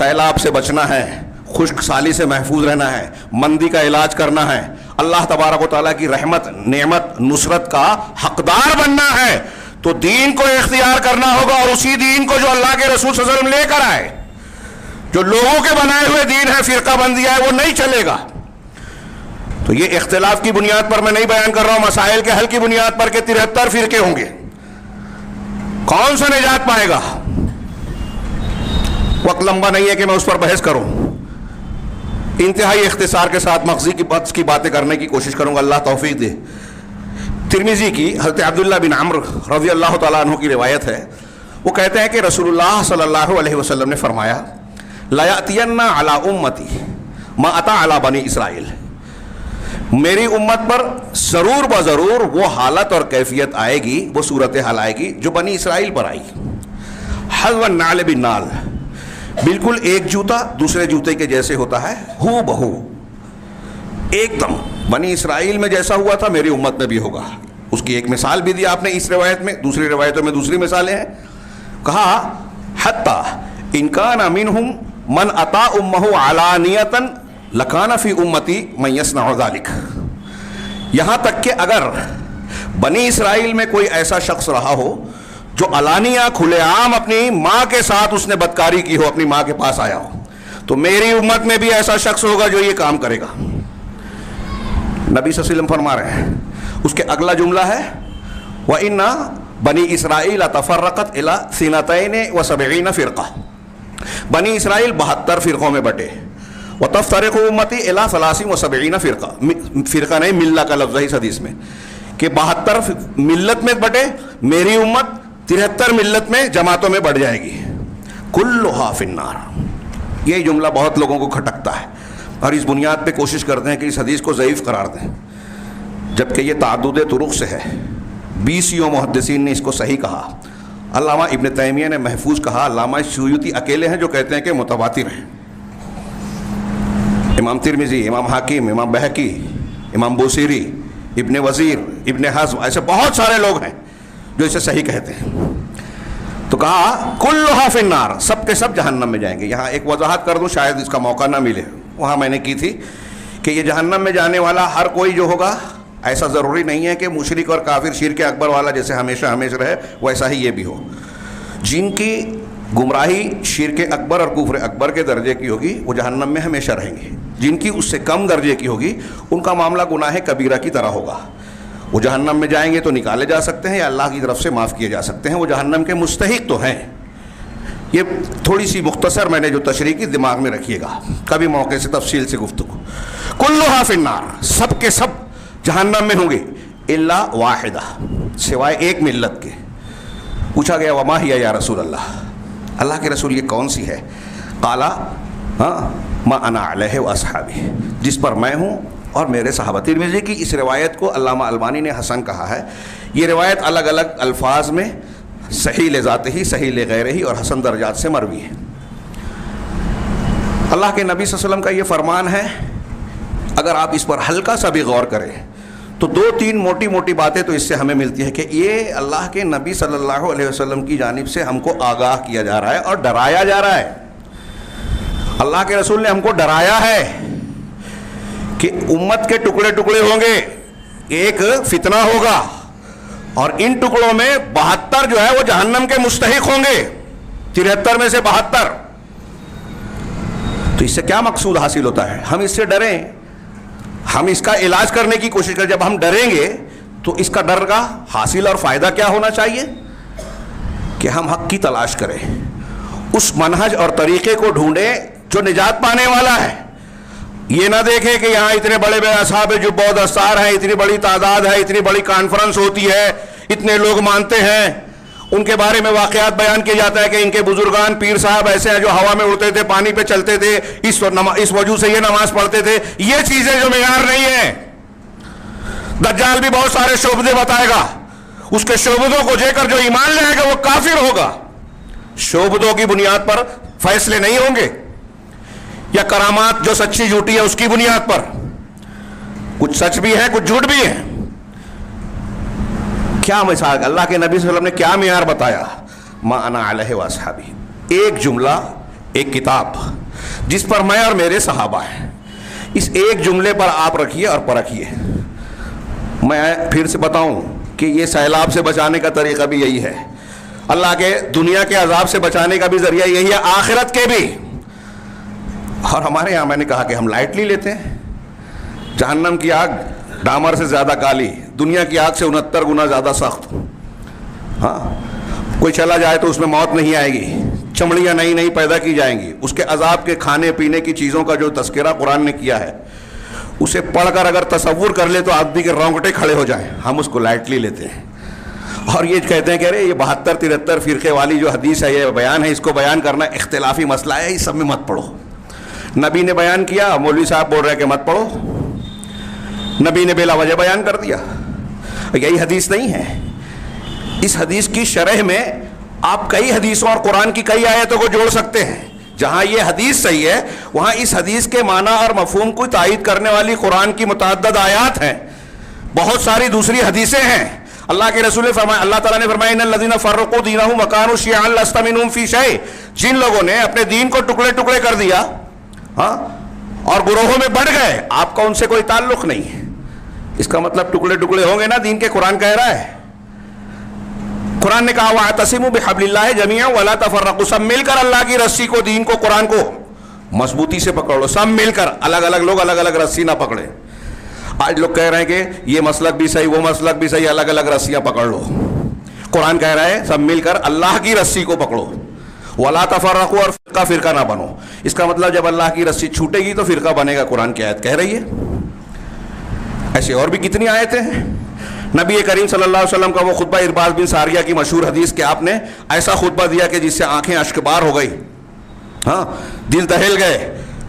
سیلاب سے بچنا ہے، خشک سالی سے محفوظ رہنا ہے، مندی کا علاج کرنا ہے، اللہ تبارک و تعالیٰ کی رحمت، نعمت، نصرت کا حقدار بننا ہے، تو دین کو اختیار کرنا ہوگا، اور اسی دین کو جو اللہ کے رسول صلی اللہ علیہ وسلم لے کر آئے. جو لوگوں کے بنائے ہوئے دین ہے، فرقہ بندیہ ہے، وہ نہیں چلے گا. تو یہ اختلاف کی بنیاد پر میں نہیں بیان کر رہا ہوں، مسائل کے حل کی بنیاد پر کہ 73 فرقے ہوں گے. کون سا نجات پائے گا؟ وقت لمبا نہیں ہے کہ میں اس پر بحث کروں. انتہائی اختصار کے ساتھ مغزی کی باتیں کرنے کی کوشش کروں گا، اللہ توفیق دے. ترمذی کی حضرت عبداللہ بن عمرو رضی اللہ تعالیٰ عنہ کی روایت ہے. وہ کہتے ہیں کہ رسول اللہ صلی اللہ علیہ وسلم نے فرمایا لَيَأْتِيَنَّ عَلَىٰ أُمَّتِي مَا أَتَىٰ عَلَىٰ بَنِي اسرائیل. میری امت پر ضرور بضرور وہ حالت اور کیفیت آئے گی، وہ صورتحال آئے گی جو بنی اسرائیل پر آئی. حذو النعل بالنعل، بالکل ایک جوتا دوسرے جوتے کے جیسے ہوتا ہے، ہو بہو ایک دم. بنی اسرائیل میں جیسا ہوا تھا میری امت میں بھی ہوگا. اس کی ایک مثال بھی دی آپ نے اس روایت میں، دوسری روایتوں میں دوسری مثالیں ہیں. کہا حتیٰ ان کان منہم من اطاع امہ علانیۃ لکان فی امتی من یصنع ذلک. یہاں تک کہ اگر بنی اسرائیل میں کوئی ایسا شخص رہا ہو جو علانیہ کھلے عام اپنی ماں کے ساتھ اس نے بدکاری کی ہو، اپنی ماں کے پاس آیا ہو، تو میری امت میں بھی ایسا شخص ہوگا جو یہ کام کرے گا. نبی صلی اللہ علیہ وسلم فرما رہے ہیں. اس کے اگلا جملہ ہے وَإِنَّ بنی اسرائیل تفرقت إِلَىٰ 72 فرقہ. بنی اسرائیل 72 فرقوں میں بٹے. وَتَفْتَرِقُ أُمَّتِي إِلَىٰ 73 فرقہ. فرقہ نہیں، ملہ کا لفظ ہے اس حدیث میں کہ 72 ملت میں بٹے، میری امت 73 ملت میں جماعتوں میں بڑھ جائے گی. كُلُّهَا فِي النَّارِ. یہ جملہ بہت لوگوں کو کھٹکتا ہے اور اس بنیاد پہ کوشش کرتے ہیں کہ اس حدیث کو ضعیف قرار دیں، جبکہ یہ تعدد طرق سے ہے. 20 محدثین نے اس کو صحیح کہا. علامہ ابن تیمیہ نے محفوظ کہا. علامہ سیوطی اکیلے ہیں جو کہتے ہیں کہ متواتر ہیں. امام ترمذی، امام حاکم، امام بہقی، امام بوصیری، ابن وزیر، ابن حزم، ایسے بہت سارے لوگ ہیں جو اسے صحیح کہتے ہیں. تو کہا کلھا فی النار، سب کے سب جہنم میں جائیں گے. یہاں ایک وضاحت کر دوں، شاید اس کا موقع نہ ملے، وہاں میں نے کی تھی کہ یہ جہنم میں جانے والا ہر کوئی جو ہوگا، ایسا ضروری نہیں ہے کہ مشرک اور کافر شرک اکبر والا جیسے ہمیشہ ہمیشہ رہے ویسا ہی یہ بھی ہو. جن کی گمراہی شرک اکبر اور کفر اکبر کے درجے کی ہوگی وہ جہنم میں ہمیشہ رہیں گے. جن کی اس سے کم درجے کی ہوگی ان کا معاملہ گناہ کبیرہ کی طرح ہوگا. وہ جہنم میں جائیں گے تو نکالے جا سکتے ہیں یا اللہ کی طرف سے معاف کیے جا سکتے ہیں. وہ جہنم کے مستحق تو ہیں. یہ تھوڑی سی مختصر میں نے جو تشریح کی دماغ میں رکھیے گا، کبھی موقع سے تفصیل سے گفتگو. کلھا فی النار، سب کے سب جہنم میں ہوں گے الا واحدہ، سوائے ایک ملت کے. پوچھا گیا وما ہی یا رسول اللہ، اللہ کے رسول یہ کون سی ہے؟ قالا ما انا علیہ واصحابی، جس پر میں ہوں اور میرے صحابہ. ترمذی کی اس روایت کو علامہ البانی نے حسن کہا ہے. یہ روایت الگ الگ الفاظ میں صحیح لذاتہ ہی، صحیح لغیرہ ہی اور حسن درجات سے مروی ہے. اللہ کے نبی صلی اللہ علیہ وسلم کا یہ فرمان ہے. اگر آپ اس پر ہلکا سا بھی غور کریں تو 2-3 موٹی موٹی باتیں تو اس سے ہمیں ملتی ہے کہ یہ اللہ کے نبی صلی اللہ علیہ وسلم کی جانب سے ہم کو آگاہ کیا جا رہا ہے اور ڈرایا جا رہا ہے. اللہ کے رسول نے ہم کو ڈرایا ہے کہ امت کے ٹکڑے ٹکڑے ہوں گے، ایک فتنہ ہوگا اور ان ٹکڑوں میں 72 جو ہے وہ جہنم کے مستحق ہوں گے، 73 میں سے 72. تو اس سے کیا مقصود حاصل ہوتا ہے؟ ہم اس سے ڈریں، ہم اس کا علاج کرنے کی کوشش کریں. جب ہم ڈریں گے تو اس کا ڈر کا حاصل اور فائدہ کیا ہونا چاہیے کہ ہم حق کی تلاش کریں، اس منہج اور طریقے کو ڈھونڈیں جو نجات پانے والا ہے. یہ نہ دیکھیں کہ یہاں اتنے بڑے بڑے اصحاب جو بہت دستار ہیں، اتنی بڑی تعداد ہے، اتنی بڑی کانفرنس ہوتی ہے، اتنے لوگ مانتے ہیں، ان کے بارے میں واقعات بیان کیا جاتا ہے کہ ان کے بزرگان پیر صاحب ایسے ہیں جو ہوا میں اڑتے تھے، پانی پہ چلتے تھے، اس وجہ سے یہ نماز پڑھتے تھے. یہ چیزیں جو معیار نہیں ہیں. دجال بھی بہت سارے شعبدے بتائے گا، اس کے شعبدوں کو لے کر جو ایمان لائے گا وہ کافر ہوگا. شعبدوں کی بنیاد پر فیصلے نہیں ہوں گے، یا کرامات جو سچی جھوٹی ہے اس کی بنیاد پر. کچھ سچ بھی ہے، کچھ جھوٹ بھی ہے. کیا مثال اللہ کے نبی صلی اللہ علیہ وسلم نے کیا معیار بتایا؟ ما انا علیہ واصحابی. ایک جملہ ایک کتاب جس پر میں اور میرے صحابہ ہیں. اس ایک جملے پر آپ رکھیے اور پرکھیے. میں پھر سے بتاؤں کہ یہ سیلاب سے بچانے کا طریقہ بھی یہی ہے, اللہ کے دنیا کے عذاب سے بچانے کا بھی ذریعہ یہی ہے, آخرت کے بھی. اور ہمارے یہاں میں نے کہا کہ ہم لائٹلی لیتے ہیں. جہنم کی آگ ڈامر سے زیادہ کالی, دنیا کی آگ سے 69 گنا زیادہ سخت. ہاں, کوئی چلا جائے تو اس میں موت نہیں آئے گی, چمڑیاں نئی نئی پیدا کی جائیں گی. اس کے عذاب کے کھانے پینے کی چیزوں کا جو تذکرہ قرآن نے کیا ہے, اسے پڑھ کر اگر تصور کر لے تو آدمی کے رونگٹے کھڑے ہو جائیں. ہم اس کو لائٹلی لیتے ہیں اور یہ کہتے ہیں کہ ارے یہ 72-73 فرقے والی جو حدیث ہے, یہ بیان ہے, اس کو بیان کرنا اختلافی مسئلہ ہے, اس سب میں مت پڑھو. نبی نے بیان کیا, مولوی صاحب بول رہے ہیں کہ مت پڑھو. نبی نے بلا وجہ بیان کر دیا. یہی حدیث نہیں ہے. اس حدیث کی شرح میں آپ کئی حدیثوں اور قرآن کی کئی آیتوں کو جوڑ سکتے ہیں. جہاں یہ حدیث صحیح ہے وہاں اس حدیث کے معنی اور مفہوم کو تائید کرنے والی قرآن کی متعدد آیات ہیں, بہت ساری دوسری حدیثیں ہیں. اللہ کے رسول نے فرمایا, اللہ تعالیٰ نے فرمایا ان الذین فرقوا دینہم وکانوا شیعا لست منہم فی شیء, جن لوگوں نے اپنے دین کو ٹکڑے ٹکڑے کر دیا ہاں اور گروہوں میں بڑھ گئے, آپ کا ان سے کوئی تعلق نہیں ہے. اس کا مطلب ٹکڑے ٹکڑے ہوں گے نا دین کے. قرآن کہہ رہا ہے, قرآن نے کہا وَاعْتَصِمُوا بِحَبْلِ اللَّهِ جَمِيعًا وَلَا تَفَرَّقُوا, سب مل کر اللہ کی رسی کو, دین کو, قرآن کو مضبوطی سے پکڑ لو. سب مل کر, الگ الگ لوگ الگ الگ رسی نہ پکڑے. آج لوگ کہہ رہے ہیں کہ یہ مسلک بھی صحیح, وہ مسلک بھی صحیح, الگ الگ رسیاں پکڑ لو. قرآن کہہ رہا ہے سب مل کر اللہ کی رسی کو پکڑو. وَلَا تَفَرَّقُوا, اور فرقہ فرقہ نہ بنو. اس کا مطلب جب اللہ کی رسی چھوٹے گی تو فرقہ بنے گا, قرآن کی آیت کہہ رہی ہے. ایسے اور بھی کتنی آیتیں ہیں. نبی کریم صلی اللہ علیہ وسلم کا وہ خطبہ ارباز بن ساریہ کی مشہور حدیث کہ آپ نے ایسا خطبہ دیا کہ جس سے آنکھیں اشکبار ہو گئی, ہاں دل دہل گئے,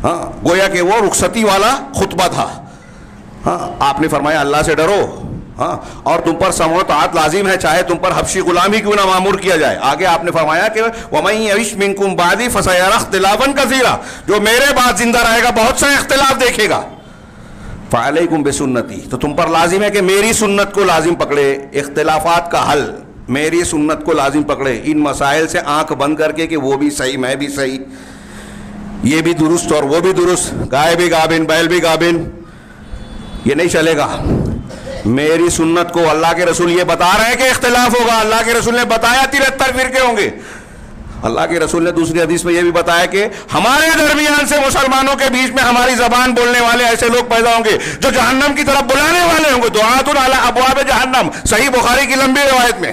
ہاں گویا کہ وہ رخصتی والا خطبہ تھا. ہاں آپ نے فرمایا اللہ سے ڈرو, ہاں اور تم پر سمع و طاعت لازم ہے, چاہے تم پر حبشی غلام ہی کیوں نہ مامور کیا جائے. آگے آپ نے فرمایا کہ وَمَن يَعِشْ مِنكُم بَعْدِي فَسَيَرَى اخْتِلَافًا كَثِيرًا, جو میرے بعد زندہ رہے گا بہت سا اختلاف دیکھے گا. فَعَلَيْكُمْ بِسُنَّتِي, تو تم پر لازم ہے کہ میری سنت کو لازم پکڑے. اختلافات کا حل, میری سنت کو لازم پکڑے. ان مسائل سے آنکھ بند کر کے کہ وہ بھی صحیح میں بھی صحیح, یہ بھی درست اور وہ بھی درست, گائے بھی گابن بیل بھی گابن, یہ نہیں چلے گا. میری سنت کو, اللہ کے رسول یہ بتا رہے ہیں کہ اختلاف ہوگا. اللہ کے رسول نے بتایا 73 فرقے ہوں گے. اللہ کے رسول نے دوسری حدیث میں یہ بھی بتایا کہ ہمارے درمیان سے مسلمانوں کے بیچ میں ہماری زبان بولنے والے ایسے لوگ پیدا ہوں گے جو جہنم کی طرف بلانے والے ہوں گے. دعات علی ابواب جہنم, صحیح بخاری کی لمبی روایت میں.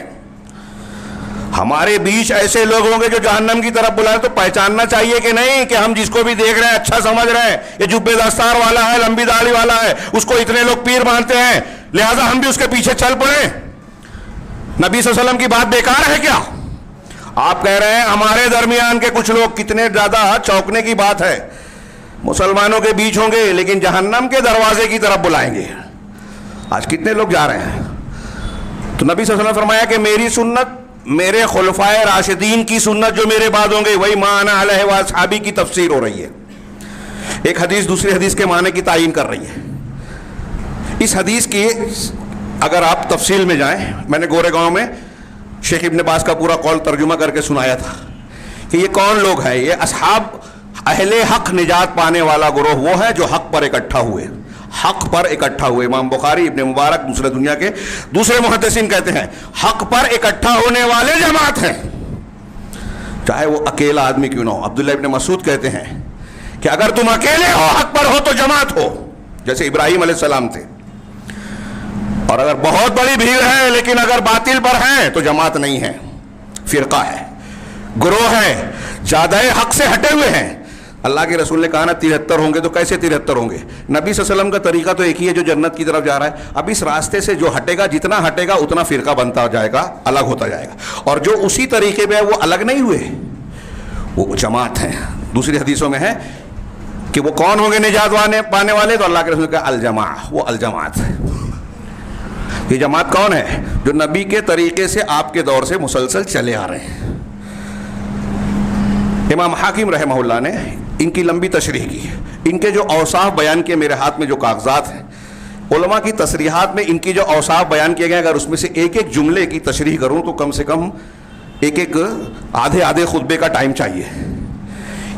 ہمارے بیچ ایسے لوگ ہوں گے جو جہنم کی طرف بلائیں. تو پہچاننا چاہیے کہ نہیں کہ ہم جس کو بھی دیکھ رہے ہیں اچھا سمجھ رہے ہیں, یہ جبے دستار والا ہے, لمبی داڑھی والا ہے, اس کو اتنے لوگ پیر مانتے ہیں, لہذا ہم بھی اس کے پیچھے چل پڑے. نبی صلی اللہ علیہ وسلم کی بات بیکار ہے کیا؟ آپ کہہ رہے ہیں ہمارے درمیان کے کچھ لوگ, کتنے زیادہ چونکنے کی بات ہے, مسلمانوں کے بیچ ہوں گے لیکن جہنم کے دروازے کی طرف بلائیں گے. آج کتنے لوگ جا رہے ہیں. تو نبی صلی اللہ علیہ وسلم نے فرمایا کہ میری سنت, میرے خلفائے راشدین کی سنت جو میرے بعد ہوں گے, وہی ما انا علیہ واصحابی کی تفسیر ہو رہی ہے. ایک حدیث دوسری حدیث کے معنی کی تعیین کر رہی ہے. اس حدیث کی اگر آپ تفصیل میں جائیں, میں نے گورے گاؤں میں شیخ ابن باز کا پورا قول ترجمہ کر کے سنایا تھا کہ یہ کون لوگ ہیں. یہ اصحاب اہل حق نجات پانے والا گروہ وہ ہے جو حق پر اکٹھا ہوئے, حق پر اکٹھا ہوئے. امام بخاری, ابن مبارک, دوسرے دنیا کے دوسرے محدثین کہتے ہیں حق پر اکٹھا ہونے والے جماعت ہیں, چاہے وہ اکیلا آدمی کیوں نہ ہو. عبداللہ ابن مسعود کہتے ہیں کہ اگر تم اکیلے ہو, حق پر ہو, تو جماعت ہو, جیسے ابراہیم علیہ السلام تھے. اور اگر بہت بڑی بھیڑ ہے لیکن اگر باطل پر ہے تو جماعت نہیں ہے, فرقہ ہے, گروہ ہے, زیادہ حق سے ہٹے ہوئے ہیں. اللہ کے رسول نے کہا نا 73 ہوں گے, تو کیسے 73 ہوں گے؟ نبی صلی اللہ علیہ وسلم کا طریقہ تو ایک ہی ہے جو جنت کی طرف جا رہا ہے. اب اس راستے سے جو ہٹے گا, جتنا ہٹے گا اتنا فرقہ بنتا جائے گا, الگ ہوتا جائے گا. اور جو اسی طریقے پہ ہے وہ الگ نہیں ہوئے, وہ جماعت ہیں. دوسری حدیثوں میں ہے کہ وہ کون ہوں گے نجات پانے والے, تو اللہ کے رسول نے کہا الجماع, وہ الجماعت ہے. یہ جماعت کون ہے؟ جو نبی کے طریقے سے آپ کے دور سے مسلسل چلے آ رہے ہیں. امام حاکم رحمہ اللہ نے ان کی لمبی تشریح کی. ان کے جو اوصاف بیان کیے, میرے ہاتھ میں جو کاغذات ہیں, علماء کی تصریحات میں ان کی جو اوصاف بیان کیے گئے, اگر اس میں سے ایک ایک جملے کی تشریح کروں تو کم سے کم ایک آدھے خطبے کا ٹائم چاہیے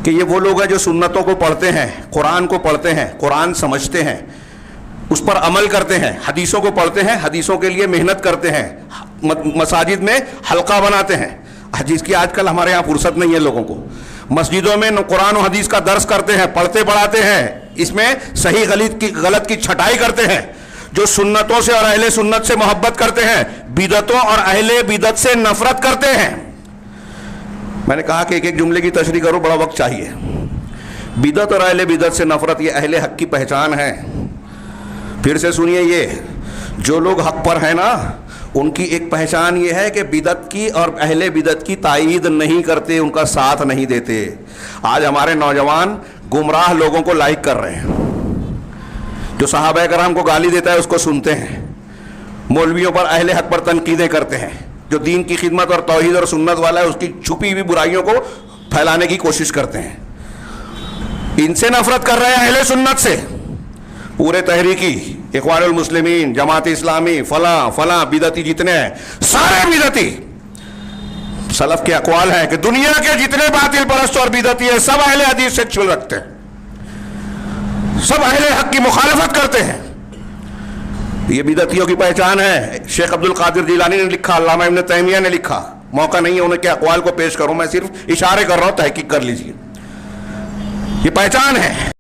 کہ یہ وہ لوگ ہیں جو سنتوں کو پڑھتے ہیں، قرآن کو پڑھتے ہیں، قرآن سمجھتے ہیں، اس پر عمل کرتے ہیں، حدیثوں کو پڑھتے ہیں، حدیثوں کے لیے محنت کرتے ہیں، مساجد میں حلقہ بناتے ہیں. حدیث کی آج کل ہمارے یہاں فرصت نہیں ہے لوگوں کو. مسجدوں میں قرآن و حدیث کا درس کرتے ہیں، پڑھتے پڑھاتے ہیں، اس میں صحیح غلط کی چھٹائی کرتے ہیں. جو سنتوں سے اور اہل سنت سے محبت کرتے ہیں، بدعتوں اور اہل بدعت سے نفرت کرتے ہیں. میں نے کہا کہ ایک ایک جملے کی تشریح کرو، بڑا وقت چاہیے. بدعت اور اہل بدعت سے نفرت یہ اہل حق کی پہچان ہے. پھر سے سنیے، یہ جو لوگ حق پر ہیں نا، ان کی ایک پہچان یہ ہے کہ بدعت کی اور اہل بدعت کی تائید نہیں کرتے، ان کا ساتھ نہیں دیتے. آج ہمارے نوجوان گمراہ لوگوں کو لائک کر رہے ہیں. جو صحابہ کرام کو گالی دیتا ہے اس کو سنتے ہیں، مولویوں پر اہل حق پر تنقیدیں کرتے ہیں. جو دین کی خدمت اور توحید اور سنت والا ہے اس کی چھپی ہوئی برائیوں کو پھیلانے کی کوشش کرتے ہیں. ان سے نفرت کر رہے ہیں، اہل سنت سے. پورے تحریکی، اخوان المسلمین، جماعت اسلامی، فلاں فلاں بدعتی جتنے ہیں، سارے بدعتی. سلف کے اقوال ہیں کہ دنیا کے جتنے باطل پرست اور بدعتی ہیں سب اہل حدیث سے چل رکھتے ہیں، سب اہل حق کی مخالفت کرتے ہیں. یہ بدعتیوں کی پہچان ہے. شیخ عبد القادر جیلانی نے لکھا، علامہ ابن تیمیہ نے لکھا. موقع نہیں ہے انہیں کے اقوال کو پیش کروں، میں صرف اشارے کر رہا ہوں، تحقیق کر لیجیے. یہ پہچان ہے.